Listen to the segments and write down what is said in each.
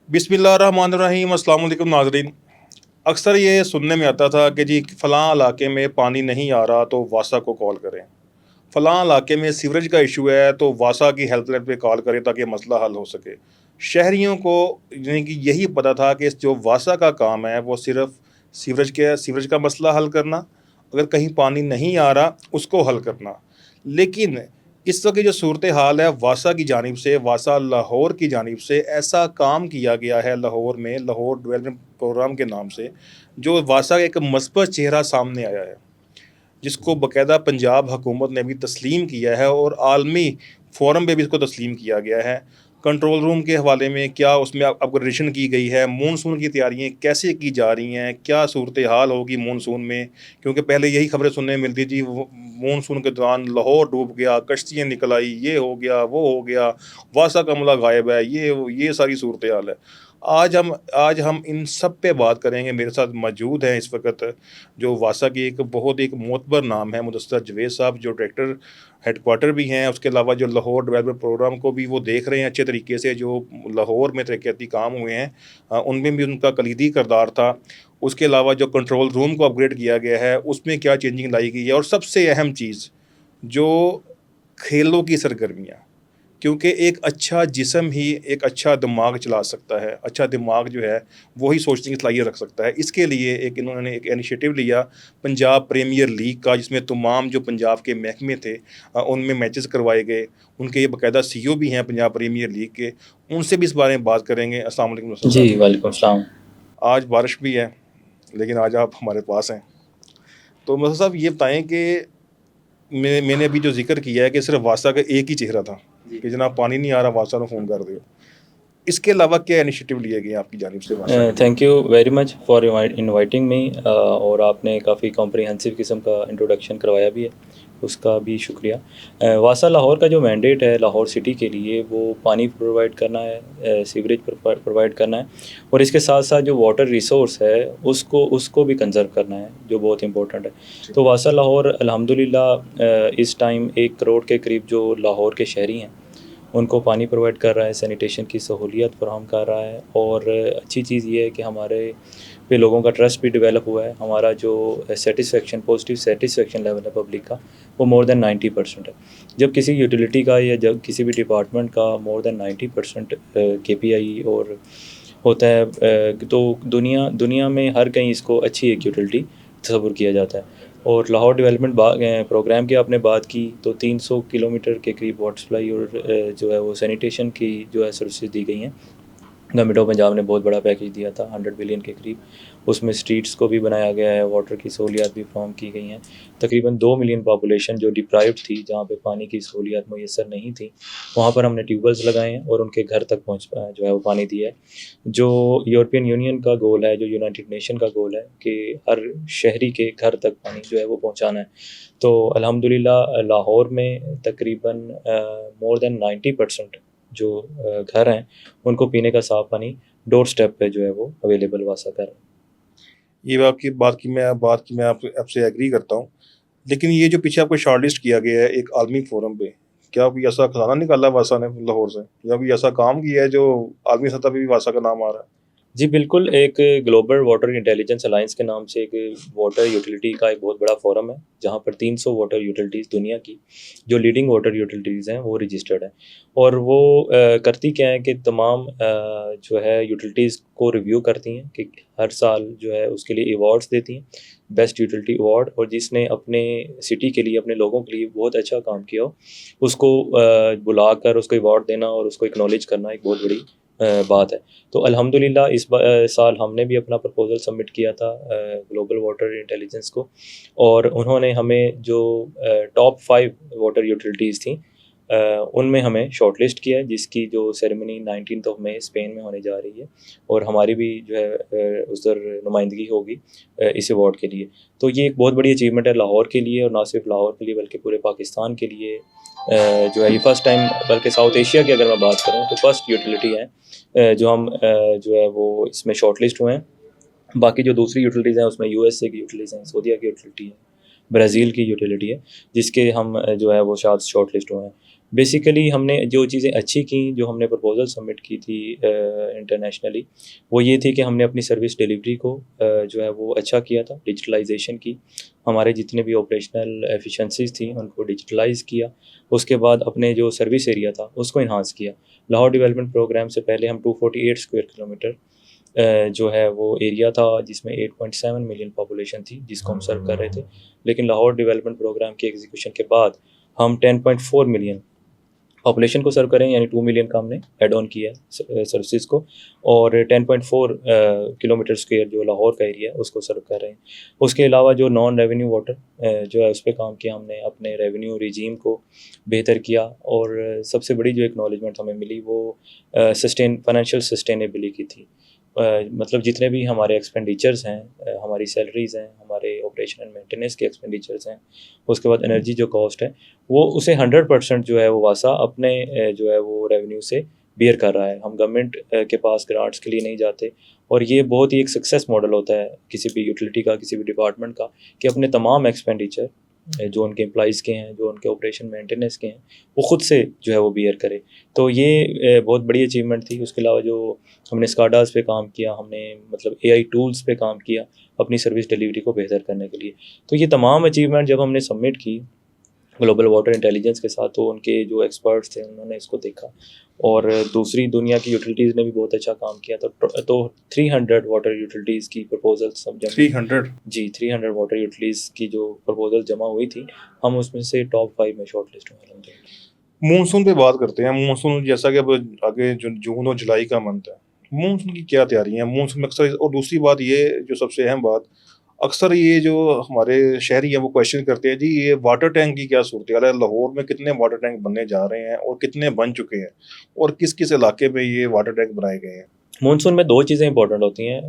बिस्मिल्लाहिर्रहमानिर्रहीम। अस्सलाम वालेकुम नाज़रीन। अक्सर ये सुनने में आता था कि जी फ़लाँ इलाके में पानी नहीं आ रहा तो वासा को कॉल करें, फ़लाँ इलाके में सीवरेज का इशू है तो वासा की हेल्पलाइन पे कॉल करें ताकि मसला हल हो सके। शहरियों को यानी कि यही पता था कि जो वासा का काम है वो सिर्फ़ सीवरेज का मसला हल करना, अगर कहीं पानी नहीं आ रहा उसको हल करना। लेकिन इस वक्त की जो सूरत हाल है, वासा की जानिब से, वासा लाहौर की जानिब से ऐसा काम किया गया है लाहौर में, लाहौर डेवलपमेंट प्रोग्राम के नाम से, जो वासा का एक मस्बत चेहरा सामने आया है, जिसको बाकायदा पंजाब हुकूमत ने भी तस्लीम किया है और आलमी फ़ोरम पे भी इसको तस्लीम किया गया है। कंट्रोल रूम के हवाले में क्या उसमें अपग्रेडेशन की गई है, मानसून की तैयारियाँ कैसे की जा रही हैं, क्या सूरत हाल होगी मानसून में, क्योंकि पहले यही खबरें सुनने में मिलती थी मानसून के दौरान लाहौर डूब गया, कश्तियाँ निकल आई, ये हो गया, वो हो गया, वासा का अमला गायब है, ये सारी सूरत हाल है। आज हम इन सब पे बात करेंगे। मेरे साथ मौजूद हैं इस वक्त जो वासा की एक मोतबर नाम है, मुदस्सर जवेद साहब, जो डायरेक्टर हेडक्वार्टर भी हैं। उसके अलावा जो लाहौर डेवलपमेंट प्रोग्राम को भी वो देख रहे हैं अच्छे तरीके से, जो लाहौर में तरक्याती काम हुए हैं उनमें भी उनका कलीदी किरदार था। उसके अलावा जो कंट्रोल रूम को अपग्रेड किया गया है उसमें क्या चेंजिंग लाई गई है, और सबसे अहम चीज़ जो खेलों की सरगर्मियाँ, क्योंकि एक अच्छा जिस्म ही एक अच्छा दिमाग चला सकता है। अच्छा दिमाग जो है वही सोचने की सलाहियत रख सकता है। इसके लिए इन्होंने एक इनिशिएटिव लिया पंजाब प्रीमियर लीग का, जिसमें तमाम जो पंजाब के महकमे थे उनमें मैचेस करवाए गए। उनके ये बाकायदा सीईओ भी हैं पंजाब प्रीमियर लीग के, उनसे भी इस बारे में बात करेंगे। अस्सलाम वालेकुम नसर जी, साहब। वालेकुम सलाम। आज बारिश भी है, लेकिन आज आप हमारे पास हैं। तो नसर साहब ये बताएँ कि मैंने अभी जो ज़िक्र किया है कि सिर्फ़ वासा का एक ही चेहरा था कि जनाब पानी नहीं आ रहा, वासा को फ़ोन कर दो। इसके अलावा क्या इनिशिएटिव लिए गए हैं आपकी जानिब से वासा के लिए? Thank you very much for inviting me, और आपने काफ़ी कॉम्प्रिहेंसिव किस्म का इंट्रोडक्शन करवाया भी है, उसका भी शुक्रिया। वासा लाहौर का जो मैंडेट है लाहौर सिटी के लिए, वो पानी प्रोवाइड करना है, सीवरेज प्रोवाइड करना है, और इसके साथ साथ जो वाटर रिसोर्स है उसको भी कंजर्व करना है, जो बहुत इंपॉर्टेंट है। तो वासा लाहौर अल्हम्दुलिल्लाह इस टाइम 1 करोड़ के करीब जो लाहौर के शहरी हैं उनको पानी प्रोवाइड कर रहा है, सैनिटेशन की सहूलियत फराहम कर रहा है, और अच्छी चीज़ ये है कि हमारे पे लोगों का ट्रस्ट भी डेवलप हुआ है। हमारा जो पॉजिटिव सेटिस्फेक्शन लेवल है पब्लिक का, वो मोर देन 90% है। जब किसी यूटिलिटी का या जब किसी भी डिपार्टमेंट का मोर देन 90% KPI और होता है, तो दुनिया में हर कहीं इसको अच्छी एक यूटिलिटी तस्वुर किया जाता है। और लाहौर डेवलपमेंट प्रोग्राम की आपने बात की, तो 300 किलोमीटर के करीब वाटर सप्लाई और जो है वो सैनिटेशन की जो है सर्विसेज दी गई हैं। गवर्नमेंट ऑफ पंजाब ने बहुत बड़ा पैकेज दिया था 100 बिलियन के करीब। उसमें स्ट्रीट्स को भी बनाया गया है, वाटर की सहूलियात भी फराहम की गई हैं। तकरीबन 2 मिलियन पॉपुलेशन जो डिप्राइव्ड थी, जहाँ पे पानी की सहूलियात मैसर नहीं थी, वहाँ पर हमने ट्यूबवेल्स लगाए हैं और उनके घर तक जो है वो पानी दिया है। जो यूरोपियन यूनियन का गोल है, जो यूनाइटेड नेशन का गोल है कि हर शहरी के घर तक पानी जो है वो पहुँचाना है। तो अल्हम्दुलिल्लाह लाहौर में तकरीबन मोर देन 90% जो घर हैं उनको पीने का साफ़ पानी डोर स्टेप पे जो है वो अवेलेबल वासा कर रहा है। ये आपकी बात की मैं आपसे एग्री करता हूँ। लेकिन ये जो पीछे आपको शॉर्टलिस्ट किया गया है एक आलमी फोरम पे, क्या कोई ऐसा खजाना निकाला है वासा ने लाहौर से, या कोई ऐसा काम किया है जो आलमी सतह पे भी वासा का नाम आ रहा है? जी बिल्कुल, एक ग्लोबल वाटर इंटेलिजेंस अलायंस के नाम से एक वाटर यूटिलिटी का एक बहुत बड़ा फोरम है, जहाँ पर 300 वाटर यूटिलिटीज़ दुनिया की जो लीडिंग वाटर यूटिलिटीज़ हैं वो रजिस्टर्ड हैं। और वो करती क्या है कि तमाम जो है यूटिलिटीज़ को रिव्यू करती हैं कि हर साल जो है उसके लिए अवार्ड्स देती हैं, बेस्ट यूटिलिटी अवार्ड, और जिसने अपने सिटी के लिए, अपने लोगों के लिए बहुत अच्छा काम किया हो, उसको बुलाकर उसको अवार्ड देना और उसको एक्नॉलेज करना एक बहुत बड़ी बात है। तो अल्हम्दुलिल्लाह साल हमने भी अपना प्रपोज़ल सबमिट किया था ग्लोबल वाटर इंटेलिजेंस को, और उन्होंने हमें जो टॉप 5 वाटर यूटिलिटीज़ थी उनमें हमें शॉर्टलिस्ट किया है, जिसकी जो सेरेमनी 19 मई स्पेन में होने जा रही है, और हमारी भी जो है उधर नुमाइंदगी होगी इस अवार्ड के लिए। तो ये एक बहुत बड़ी अचीवमेंट है लाहौर के लिए, और ना सिर्फ लाहौर के लिए बल्कि पूरे पाकिस्तान के लिए। जो है ये फ़र्स्ट टाइम, बल्कि साउथ एशिया की अगर मैं बात करूँ तो फर्स्ट यूटिलिटी है जो हम जो है वो इसमें शॉर्टलिस्ट हुए हैं। बाकी जो दूसरी यूटिलिटीज़ हैं उसमें USA की यूटिलिटीज़ हैं, सऊदीया की यूटिलिटी है, ब्राज़ील की यूटिलिटी है, जिसके हम जो है वो शायद शॉर्ट लिस्ट हुए हैं। بیسیکلی ہم نے جو چیزیں اچھی کیں، جو ہم نے پرپوزل سبمٹ کی تھی انٹرنیشنلی، وہ یہ تھی کہ ہم نے اپنی سروس ڈیلیوری کو جو ہے وہ اچھا کیا تھا، ڈیجیٹلائزیشن کی، ہمارے جتنے بھی آپریشنل ایفیشنسیز تھیں ان کو ڈیجیٹلائز کیا. اس کے بعد اپنے جو سروس ایریا تھا اس کو انہانس کیا. لاہور ڈیولپمنٹ پروگرام سے پہلے ہم 248 اسکوائر کلومیٹر جو ہے وہ ایریا تھا جس میں 8.7 ملین پاپولیشن تھی جس کو ہم سرو کر رہے تھے. لیکن لاہور ڈیولپمنٹ پروگرام کے ایگزیکیوشن کے بعد ہم 10.4 ملین پاپولیشن کو سرو کریں، یعنی 2 ملین کا ہم نے ایڈ آن کیا ہے سروسز کو، اور 10.4 کلومیٹر اسکوائر جو لاہور کا ایریا ہے اس کو سرو کر رہے ہیں. اس کے علاوہ جو نان ریونیو واٹر جو ہے اس پہ کام کیا ہم نے، اپنے ریونیو ریجیم کو بہتر کیا. اور سب سے بڑی جو اکنالجمنٹ ہمیں ملی وہ فائنینشیل سسٹینیبلٹی کی تھی. مطلب جتنے بھی ہمارے ایکسپینڈیچرز ہیں، ہماری سیلریز ہیں، ہمارے آپریشن اینڈ مینٹیننس کے ایکسپینڈیچرز ہیں، اس کے بعد انرجی جو کاسٹ ہے، وہ اسے 100% جو ہے وہ واسا اپنے جو ہے وہ ریونیو سے بیئر کر رہا ہے. ہم گورنمنٹ کے پاس گرانٹس کے لیے نہیں جاتے، اور یہ بہت ہی ایک سکسیس ماڈل ہوتا ہے کسی بھی یوٹیلیٹی کا، کسی بھی ڈپارٹمنٹ کا، کہ اپنے تمام ایکسپینڈیچر جو ان کے امپلائیز کے ہیں، جو ان کے آپریشن مینٹیننس کے ہیں، وہ خود سے جو ہے وہ بیئر کرے. تو یہ بہت بڑی اچیومنٹ تھی. اس کے علاوہ جو ہم نے اسکاڈاز پہ کام کیا، ہم نے مطلب AI ٹولز پہ کام کیا اپنی سروس ڈیلیوری کو بہتر کرنے کے لیے. تو یہ تمام اچیومنٹ جب ہم نے سبمٹ کی گلوبل واٹر انٹیلیجنس کے ساتھ، تو ان کے جو ایکسپرٹس تھے انہوں نے اس کو دیکھا، اور دوسری دنیا کی یوٹیلیٹیز نے بھی بہت اچھا کام کیا. تو 300 واٹر یوٹیلیٹیز کی پرپوزل سب جمع 300 جی 300 واٹر یوٹیلیٹیز کی جو پرپوزل جمع ہوئی تھی، ہم اس میں سے ٹاپ 5 میں شارٹ لسٹ ہوئے الحمدللہ. مونسون پہ بات کرتے ہیں. مونسون جیسا کہ اب آگے جون اور جولائی کا منتھ ہے، مونسون کی کیا تیاری ہیں مونسون میں اکثر؟ اور دوسری بات یہ جو سب سے اہم بات، اکثر یہ جو ہمارے شہری ہیں وہ کویشچن کرتے ہیں جی یہ واٹر ٹینک کی کیا صورتحال ہے؟ لاہور میں کتنے واٹر ٹینک بننے جا رہے ہیں اور کتنے بن چکے ہیں، اور کس کس علاقے میں یہ واٹر ٹینک بنائے گئے ہیں؟ مونسون میں 2 چیزیں امپورٹنٹ ہوتی ہیں.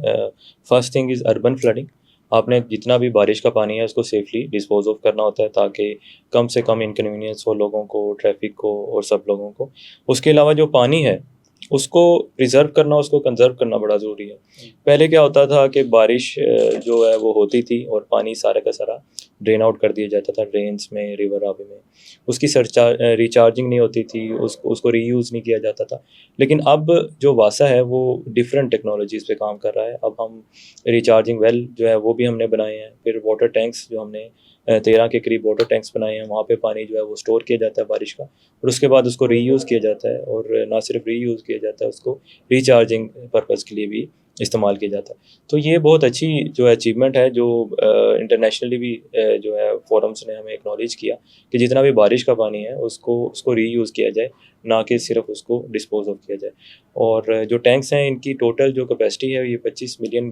First thing is urban fielding. آپ نے جتنا بھی بارش کا پانی ہے اس کو سیفلی ڈسپوز آف کرنا ہوتا ہے تاکہ کم سے کم انکنوینئنس ہو لوگوں کو، ٹریفک کو اور سب لوگوں کو. اس کے علاوہ جو پانی ہے اس کو پریزرو کرنا، اس کو کنزرو کرنا بڑا ضروری ہے. پہلے کیا ہوتا تھا کہ بارش جو ہے وہ ہوتی تھی اور پانی سارا کا سارا ڈرین آؤٹ کر دیا جاتا تھا ڈرینس میں، ریور آبی میں. اس کی ریچارجنگ نہیں ہوتی تھی، اس کو ری یوز نہیں کیا جاتا تھا. لیکن اب جو واسا ہے وہ ڈفرینٹ ٹیکنالوجیز پہ کام کر رہا ہے. اب ہم ریچارجنگ ویل جو ہے وہ بھی ہم نے بنائے ہیں. پھر واٹر ٹینکس جو ہم نے 13 کے قریب واٹر ٹینکس بنائے ہیں، وہاں پہ پانی جو ہے وہ اسٹور کیا جاتا ہے بارش کا، اور اس کے بعد اس کو ری یوز کیا جاتا ہے. اور نہ صرف ری یوز کیا جاتا ہے، اس کو ریچارجنگ پرپز کے لیے بھی استعمال کیا جاتا ہے. تو یہ بہت اچھی جو اچیومنٹ ہے جو انٹرنیشنلی بھی جو ہے فورمس نے ہمیں اکنالج کیا کہ جتنا بھی بارش کا پانی ہے اس کو ری یوز کیا جائے، نہ کہ صرف اس کو ڈسپوز آف کیا جائے. اور جو ٹینکس ہیں ان کی ٹوٹل جو کیپیسٹی ہے یہ 25 ملین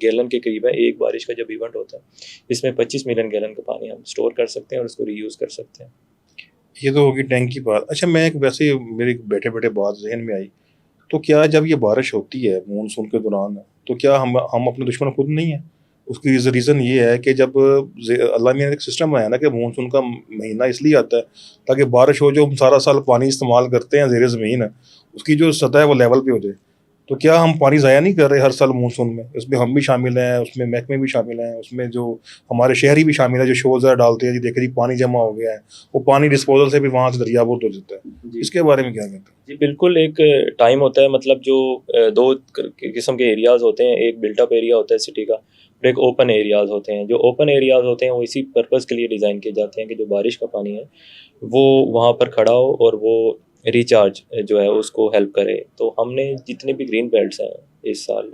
گیلن کے قریب ہے. ایک بارش کا جب ایونٹ ہوتا ہے اس میں 25 ملین گیلن کا پانی ہم اسٹور کر سکتے ہیں اور اس کو ری یوز کر سکتے ہیں. یہ تو ہوگی ٹینک کی بات. اچھا میں ایک ویسے میرے بیٹھے بیٹھے بات ذہن میں آئی، تو کیا جب یہ بارش ہوتی ہے مونسون کے دوران، تو کیا ہم اپنے دشمن خود نہیں ہیں؟ اس کی ریزن یہ ہے کہ جب اللہ نے ایک سسٹم بنایا نا کہ مونسون کا مہینہ اس لیے آتا ہے تاکہ بارش ہو، جو ہم سارا سال پانی استعمال کرتے ہیں زیر زمین ہے اس کی جو سطح ہے وہ لیول پہ ہو جائے. تو کیا ہم پانی ضائع نہیں کر رہے ہر سال مونسون میں؟ اس میں ہم بھی شامل ہیں، اس میں محکمے بھی شامل ہیں، اس میں جو ہمارے شہری بھی شامل ہیں جو شوز ڈالتے ہیں جی دیکھیں جی پانی جمع ہو گیا ہے، وہ پانی ڈسپوزل سے بھی وہاں سے دریافت ہو جاتا ہے. اس کے بارے میں کیا کہتے ہیں؟ جی بالکل، ایک ٹائم ہوتا ہے، مطلب جو 2 قسم کے ایریاز ہوتے ہیں. ایک بلٹ اپ ایریا ہوتا ہے سٹی کا، اور ایک اوپن ایریاز ہوتے ہیں. جو اوپن ایریاز ہوتے ہیں وہ اسی پرپز کے لیے ڈیزائن کیے جاتے ہیں کہ جو بارش کا پانی ہے وہ وہاں پر کھڑا ہو اور وہ ریچارج جو ہے اس کو ہیلپ کرے. تو ہم نے جتنے بھی گرین بیلٹس ہیں اس سال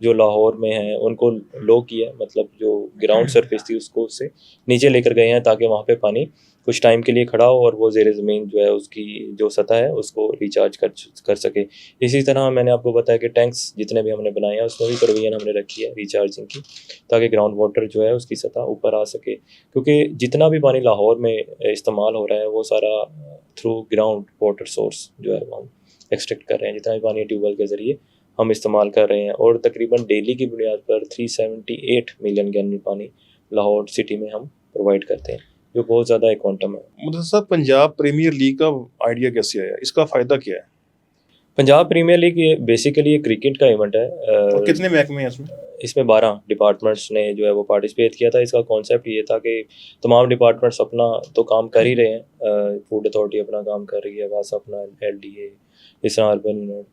جو لاہور میں ہیں ان کو لو کیا، مطلب جو گراؤنڈ سرفیس تھی اس کو اس سے نیچے لے کر گئے ہیں تاکہ وہاں پہ پانی کچھ ٹائم کے لیے کھڑا ہو اور وہ زیر زمین جو ہے اس کی جو سطح ہے اس کو ریچارج کر سکے. اسی طرح میں نے آپ کو بتایا کہ ٹینکس جتنے بھی ہم نے بنائے ہیں اس میں بھی پروویژن ہم نے رکھی ہے ریچارجنگ کی تاکہ گراؤنڈ واٹر جو ہے اس کی سطح اوپر آ سکے. کیونکہ جتنا بھی پانی لاہور میں استعمال ہو رہا ہے وہ سارا تھرو گراؤنڈ واٹر سورس جو ہے وہ ہم ایکسٹریکٹ کر رہے ہیں. جتنا بھی پانی ٹیوب ویل کے ذریعے ہم استعمال کر رہے ہیں، اور تقریباً ڈیلی کی بنیاد پر 378 ملین گیلن پانی لاہور سٹی میں ہم پرووائڈ کرتے ہیں، جو بہت زیادہ ایک کوانٹم ہے. مدثر صاحب، پنجاب پریمیئر لیگ کا آئیڈیا کیسے آیا؟ اس کا فائدہ کیا ہے؟ पंजाब प्रीमियर लीग ये बेसिकली एक क्रिकेट का इवेंट है। और कितने महकमे हैं इसमें? इसमें 12 डिपार्टमेंट्स ने जो है वो पार्टिसिपेट किया था। इसका कॉन्सेप्ट ये था कि तमाम डिपार्टमेंट्स अपना तो काम कर ही रहे हैं, फूड अथॉरिटी अपना काम कर रही है, वासा अपना, LDA, इस तरह अर्बन यूनिट,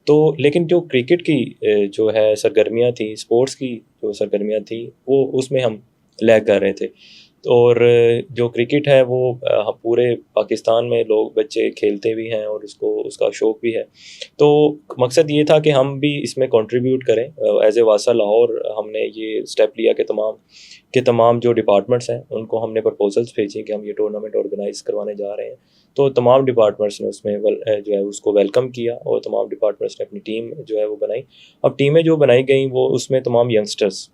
तो लेकिन जो क्रिकेट की जो है सरगर्मियाँ थी, स्पोर्ट्स की जो सरगर्मियाँ थी, वो उसमें हम लैग कर रहे थे। और जो क्रिकेट है वो पूरे पाकिस्तान में लोग बच्चे खेलते भी हैं और उसको उसका शौक़ भी है। तो मकसद ये था कि हम भी इसमें कंट्रीब्यूट करें। एज ए वासा लाहौर हमने ये स्टेप लिया कि तमाम जो डिपार्टमेंट्स हैं उनको हमने प्रपोजल्स भेजे कि हम ये टूर्नामेंट ऑर्गेनाइज़ करवाने जा रहे हैं। तो तमाम डिपार्टमेंट्स ने उसमें जो है उसको वेलकम किया और तमाम डिपार्टमेंट्स ने अपनी टीम जो है वो बनाई। अब टीमें जो बनाई गई वो उसमें तमाम यंगस्टर्स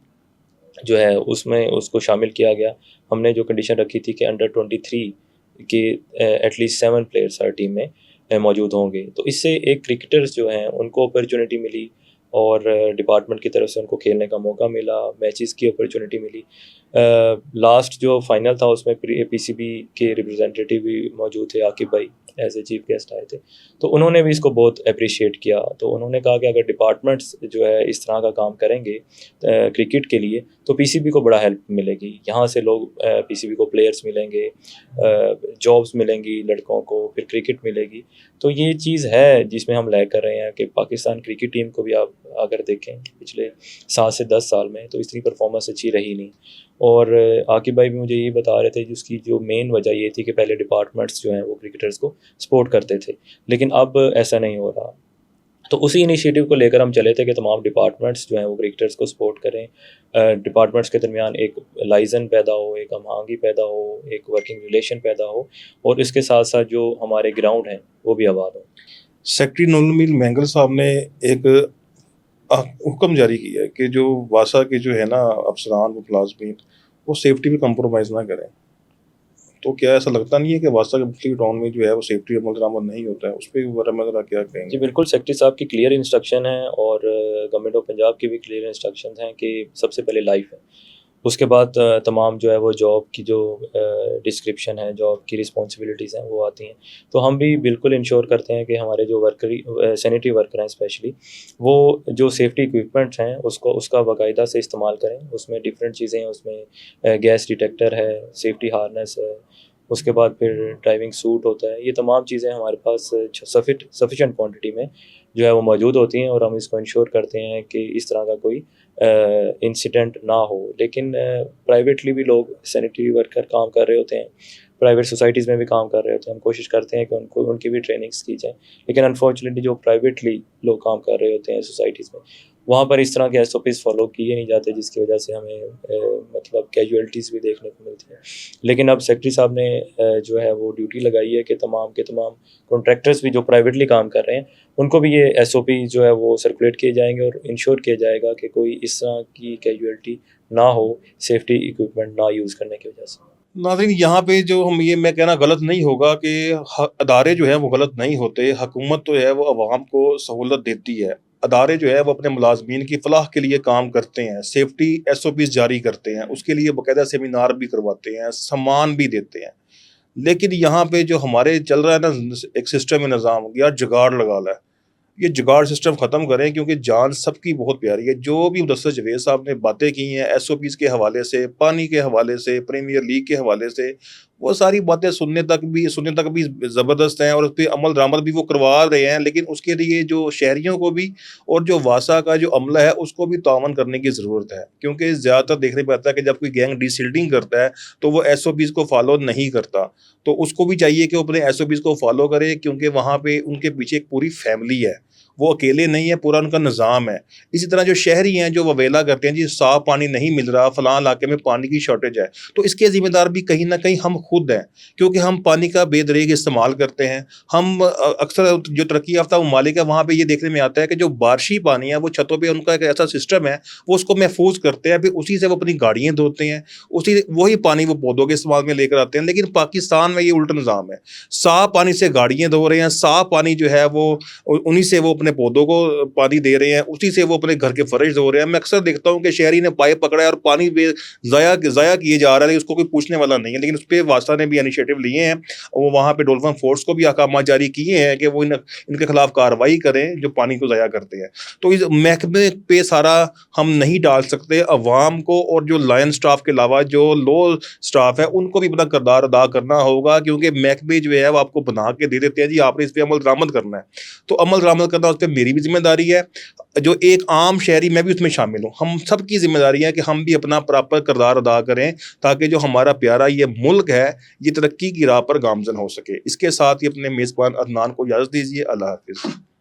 जो है उसमें उसको शामिल किया गया। हमने जो कंडीशन रखी थी कि अंडर 23 के एटलीस्ट 7 प्लेयर्स हर टीम में मौजूद होंगे। तो इससे एक क्रिकेटर्स जो हैं उनको अपॉर्चुनिटी मिली और डिपार्टमेंट की तरफ से उनको खेलने का मौका मिला, मैचेस की अपॉर्चुनिटी मिली। लास्ट जो फाइनल था उसमें PCB के रिप्रेजेंटेटिव भी मौजूद थे, आकिब भाई एज ए चीफ गेस्ट आए थे, तो उन्होंने भी इसको बहुत अप्रिशिएट किया। तो उन्होंने कहा कि अगर डिपार्टमेंट्स जो है इस तरह का काम करेंगे क्रिकेट के लिए तो PCB को बड़ा हेल्प मिलेगी। यहाँ से लोग PCB को प्लेयर्स मिलेंगे, जॉब्स मिलेंगी लड़कों को, फिर क्रिकेट मिलेगी। तो ये चीज़ है जिसमें हम लैग कर रहे हैं कि पाकिस्तान क्रिकेट टीम को भी आप अगर देखें पिछले 7 से 10 साल में तो इतनी परफॉर्मेंस अच्छी रही नहीं। और आकिब भाई भी मुझे ये बता रहे थे जिसकी जो मेन वजह ये थी कि पहले डिपार्टमेंट्स जो हैं वो क्रिकेटर्स को सपोर्ट करते थे, लेकिन अब ऐसा नहीं हो रहा। तो उसी इनिशिएटिव को लेकर हम चले थे कि तमाम डिपार्टमेंट्स जो हैं वो क्रिकेटर्स को सपोर्ट करें। डिपार्टमेंट्स के दरमियान एक लाइजन पैदा हो, एक हमआहंगी पैदा हो, एक वर्किंग रिलेशन पैदा हो और इसके साथ साथ जो हमारे ग्राउंड हैं वो भी आबाद हो। सेक्रेटरी नूरुल मीर मेंगल साहब ने एक हुक्म जारी किया है कि जो वासा के जो है ना अफसरान व मुलाजमीन वो सेफ्टी में कंप्रोमाइज़ ना करें। तो क्या ऐसा लगता नहीं है कि वासा के मुख्तलिफ टाउन में जो है वो सेफ्टी अमल दरामद नहीं होता है? उस पर वगैरह क्या कहेंगे? जी बिल्कुल, सेक्रेटरी साहब की क्लियर इंस्ट्रक्शन है और गवर्नमेंट ऑफ पंजाब की भी क्लियर इंस्ट्रक्शन हैं कि सबसे पहले लाइफ है, उसके बाद तमाम जो है वो जॉब की जो डिस्क्रिप्शन है, जॉब की रिस्पॉन्सिबिलिटीज़ हैं वो आती हैं। तो हम भी बिल्कुल इंश्योर करते हैं कि हमारे जो सैनिटरी वर्कर हैं स्पेशली, वो जो सेफ्टी इक्विपमेंट्स हैं उसका बाकायदा से इस्तेमाल करें। उसमें डिफरेंट चीज़ें हैं, उसमें गैस डिटेक्टर है, सेफ्टी हार्नेस है, उसके बाद फिर ड्राइविंग सूट होता है। ये तमाम चीज़ें हमारे पास सफिशेंट क्वांटिटी में जो है वो मौजूद होती हैं और हम इसको इंश्योर करते हैं कि इस तरह का कोई इंसिडेंट ना हो। लेकिन प्राइवेटली भी लोग सैनिटरी वर्कर काम कर रहे होते हैं, प्राइवेट सोसाइटीज़ में भी काम कर रहे होते हैं। हम कोशिश करते हैं कि उनकी भी ट्रेनिंग्स की जाए, लेकिन अनफॉर्चुनेटली जो प्राइवेटली लोग काम कर रहे होते हैं सोसाइटीज़ में, वहाँ पर इस तरह के SOPs फॉलो किए नहीं जाते, जिसकी वजह से हमें मतलब कैजुअलिटीज़ भी देखने को मिलती हैं। लेकिन अब सेक्रेटरी साहब ने जो है वो ड्यूटी लगाई है कि तमाम के तमाम कॉन्ट्रैक्टर्स भी जो प्राइवेटली काम कर रहे हैं उनको भी ये SOP जो है वो सर्कुलेट किए जाएंगे और इंश्योर किया जाएगा कि कोई इस तरह की कैजुअलिटी ना हो सेफ्टी इक्विपमेंट ना यूज़ करने की वजह से। नाज़रीन, यहाँ पे जो हम ये मैं कहना गलत नहीं होगा कि अदारे जो है वो गलत नहीं होते। हुकूमत तो है वो अवाम को सहूलत देती है, अदारे जो है वो अपने मुलाजमीन की फलाह के लिए काम करते हैं, सेफ्टी SOPs जारी करते हैं, उसके लिए बाकायदा सेमिनार भी करवाते हैं, सम्मान भी देते हैं। लेकिन यहाँ पे जो हमारे चल रहा है ना एक सिस्टम में निज़ाम, यार जुगाड़ लगा ला है, ये जुगाड़ सिस्टम ख़त्म करें क्योंकि जान सबकी बहुत प्यारी है। जो भी मुदस्सिर जवेद साहब ने बातें की हैं SOPs के हवाले से, पानी के हवाले से, प्रीमियर लीग के हवाले से, वो सारी बातें सुनने तक भी ज़बरदस्त हैं और उस पर अमल दरामद भी वो करवा रहे हैं। लेकिन उसके लिए जो शहरियों को भी और जो वासा का जो अमला है उसको भी तावन करने की ज़रूरत है, क्योंकि ज़्यादातर देखने में आता है कि जब कोई गैंग डीसिल्डिंग करता है तो वो SOPs को फॉलो नहीं करता। तो उसको भी चाहिए कि वो अपने SOPs को फॉलो करे, क्योंकि वहाँ पे उनके पीछे एक पूरी फैमिली है, वो अकेले नहीं है, पूरा उनका निज़ाम है। इसी तरह जो शहरी हैं जो ववेला करते हैं जी साफ़ पानी नहीं मिल रहा, फ़लाँ इलाके में पानी की शॉर्टेज है, तो इसके ज़िम्मेदार भी कहीं ना कहीं हम खुद हैं, क्योंकि हम पानी का बेदरेग इस्तेमाल करते हैं। हम अक्सर जो तरक्की याफ्ता ममालिक है वहाँ पे ये देखने में आता है कि जो बारिशी पानी है वो छतों पे उनका एक ऐसा सिस्टम है, वो उसको महफूज करते हैं, फिर उसी से वो अपनी गाड़ियाँ धोते हैं, वही पानी वो पौधों के इस्तेमाल में लेकर आते हैं। लेकिन पाकिस्तान में ये उल्टा निज़ाम है, साफ़ पानी से गाड़ियाँ धो रहे हैं, साफ़ पानी जो है वो उन्हीं से वो अपने اپنے پودوں کو پانی دے رہے ہیں, اسی سے وہ اپنے گھر کے فرش دھو رہے ہیں. میں اکثر دیکھتا ہوں کہ شہری نے پائپ پکڑا ہے اور پانی ضائع کیے جا رہا ہے, اس کو کوئی پوچھنے والا نہیں ہے. لیکن اس پہ واسطہ نے بھی انیشیٹو لیے ہیں, وہ وہاں پہ ڈولفن فورس کو بھی احکامات جاری کیے ہیں کہ وہ ان کے خلاف کارروائی کریں جو پانی کو ضائع کرتے ہیں. تو اس محکمے پہ سارا ہم نہیں ڈال سکتے, عوام کو اور جو لائن سٹاف کے علاوہ جو لو سٹاف ہے ان کو بھی اپنا کردار ادا کرنا ہوگا, کیونکہ محکمے جو ہے وہ آپ کو بنا کے دے دیتے ہیں جی آپ نے اس پہ عمل درآمد کرنا ہے. تو عمل درآمد کرنا اس پہ میری بھی ذمہ داری ہے, جو ایک عام شہری میں بھی اس میں شامل ہوں. ہم سب کی ذمہ داری ہے کہ ہم بھی اپنا پراپر کردار ادا کریں تاکہ جو ہمارا پیارا یہ ملک ہے یہ ترقی کی راہ پر گامزن ہو سکے. اس کے ساتھ ہی اپنے میزبان عدنان کو اجازت دیجیے. اللہ حافظ.